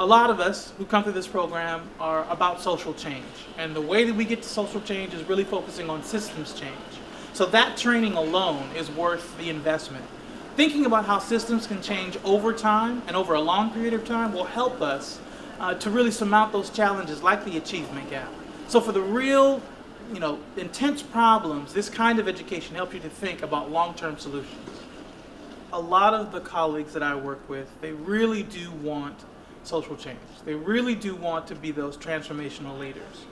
a lot of us who come through this program are about social change. And the way that we get to social change is really focusing on systems change. So that training alone is worth the investment. Thinking about how systems can change over time and over a long period of time will help us to really surmount those challenges like the achievement gap. So for the real, intense problems, this kind of education helps you to think about long-term solutions. A lot of the colleagues that I work with, they really do want social change. They really do want to be those transformational leaders.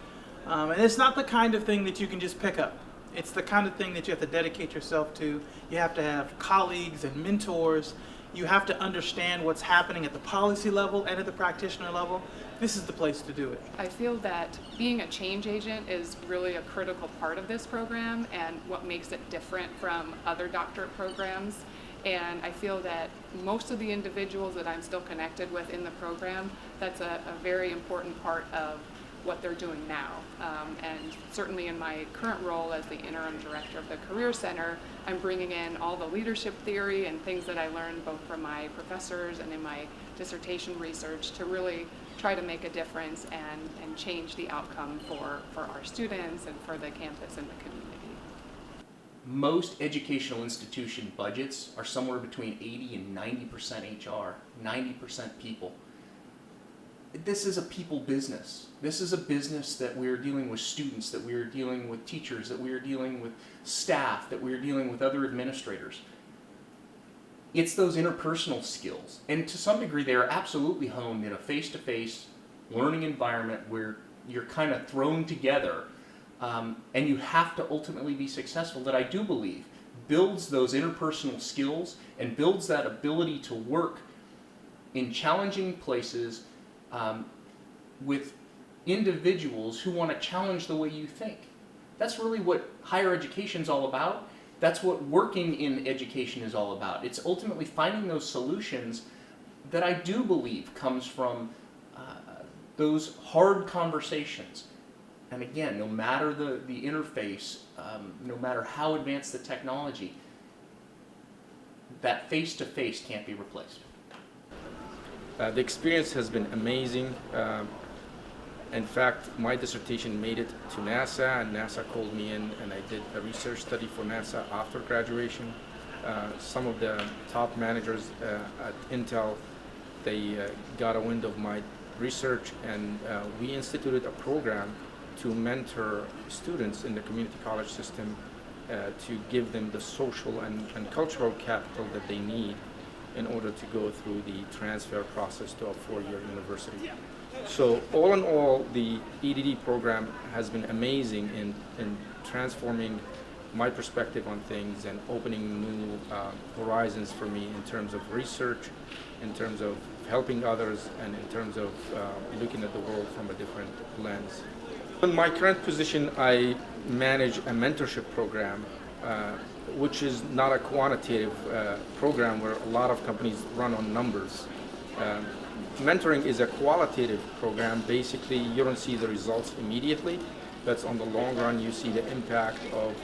And it's not the kind of thing that you can just pick up. It's the kind of thing that you have to dedicate yourself to. You have to have colleagues and mentors. You have to understand what's happening at the policy level and at the practitioner level. This is the place to do it. I feel that being a change agent is really a critical part of this program and what makes it different from other doctorate programs. And I feel that most of the individuals that I'm still connected with in the program, that's a very important part of what they're doing now. And certainly in my current role as the interim director of the Career Center, I'm bringing in all the leadership theory and things that I learned both from my professors and in my dissertation research to really try to make a difference and change the outcome for our students and for the campus and the community. Most educational institution budgets are somewhere between 80 and 90% HR, 90% people. This is a people business. This is a business that we are dealing with students, that we are dealing with teachers, that we are dealing with staff, that we are dealing with other administrators. It's those interpersonal skills. And to some degree, they are absolutely honed in a face-to-face learning environment where you're kind of thrown together and you have to ultimately be successful, that I do believe builds those interpersonal skills and builds that ability to work in challenging places with individuals who want to challenge the way you think. That's really what higher education is all about. That's what working in education is all about. It's ultimately finding those solutions that I do believe comes from those hard conversations. And again, no matter the interface, no matter how advanced the technology, that face-to-face can't be replaced. The experience has been amazing. In fact, my dissertation made it to NASA, and NASA called me in, and I did a research study for NASA after graduation. Some of the top managers at Intel, they got a wind of my research, and we instituted a program to mentor students in the community college system to give them the social and cultural capital that they need in order to go through the transfer process to a four-year university. So all in all, the EDD program has been amazing in transforming my perspective on things and opening new horizons for me in terms of research, in terms of helping others, and in terms of looking at the world from a different lens. In my current position, I manage a mentorship program, which is not a quantitative program where a lot of companies run on numbers. Mentoring is a qualitative program. Basically, you don't see the results immediately. That's on the long run. You see the impact of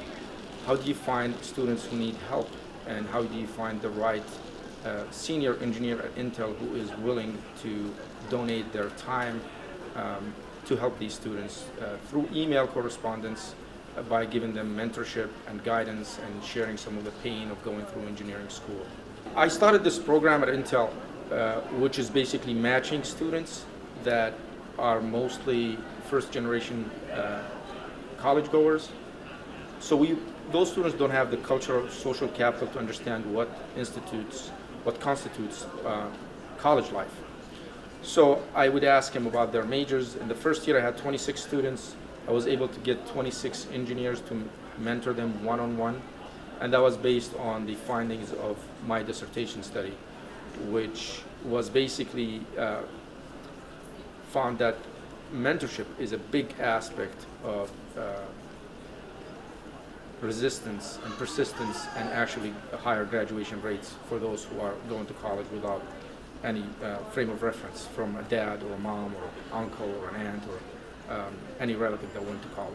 how do you find students who need help, and how do you find the right senior engineer at Intel who is willing to donate their time to help these students through email correspondence, by giving them mentorship and guidance and sharing some of the pain of going through engineering school. I started this program at Intel, which is basically matching students that are mostly first-generation college goers. So those students don't have the cultural social capital to understand what constitutes college life. So I would ask them about their majors. In the first year I had 26 students. I was able to get 26 engineers to mentor them one-on-one, and that was based on the findings of my dissertation study, which was basically found that mentorship is a big aspect of resistance and persistence, and actually higher graduation rates for those who are going to college without any frame of reference from a dad or a mom or uncle or an aunt or any relative that went to college.